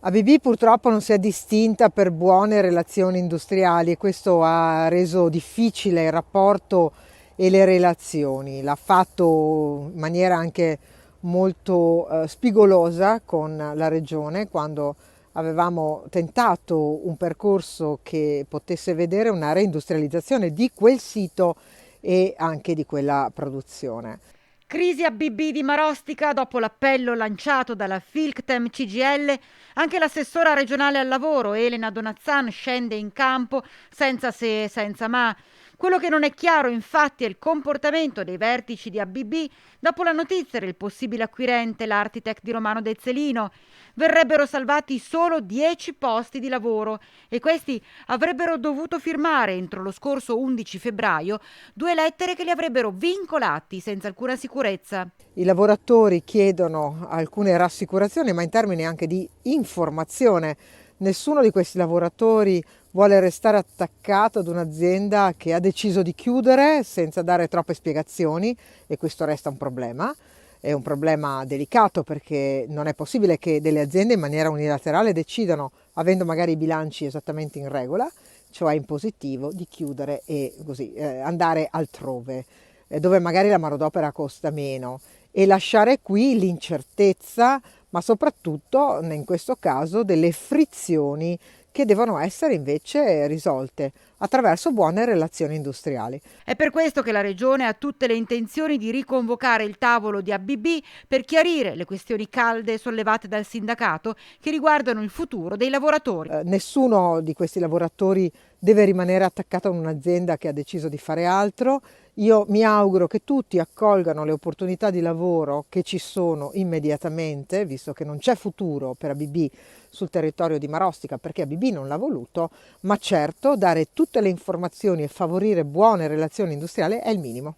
ABB purtroppo non si è distinta per buone relazioni industriali e questo ha reso difficile il rapporto e le relazioni. L'ha fatto in maniera anche molto spigolosa con la regione quando avevamo tentato un percorso che potesse vedere una reindustrializzazione di quel sito e anche di quella produzione. Crisi ABB di Marostica dopo l'appello lanciato dalla Filctem CGL, anche l'assessora regionale al lavoro Elena Donazzan scende in campo senza se e senza ma. Quello che non è chiaro infatti è il comportamento dei vertici di ABB dopo la notizia del possibile acquirente, l'Architect di Romano Dezzelino. Verrebbero salvati solo 10 posti di lavoro e questi avrebbero dovuto firmare entro lo scorso 11 febbraio 2 lettere che li avrebbero vincolati senza alcuna sicurezza. I lavoratori chiedono alcune rassicurazioni, ma in termini anche di informazione. Nessuno di questi lavoratori vuole restare attaccato ad un'azienda che ha deciso di chiudere senza dare troppe spiegazioni e questo resta un problema. È un problema delicato perché non è possibile che delle aziende in maniera unilaterale decidano, avendo magari i bilanci esattamente in regola, cioè in positivo, di chiudere e così andare altrove, dove magari la manodopera costa meno e lasciare qui l'incertezza, ma soprattutto in questo caso delle frizioni che devono essere invece risolte attraverso buone relazioni industriali. È per questo che la Regione ha tutte le intenzioni di riconvocare il tavolo di ABB per chiarire le questioni calde sollevate dal sindacato che riguardano il futuro dei lavoratori. Nessuno di questi lavoratori deve rimanere attaccato a un'azienda che ha deciso di fare altro. Io mi auguro che tutti accolgano le opportunità di lavoro che ci sono immediatamente, visto che non c'è futuro per ABB sul territorio di Marostica perché ABB non l'ha voluto, ma certo dare tutte le informazioni e favorire buone relazioni industriali è il minimo.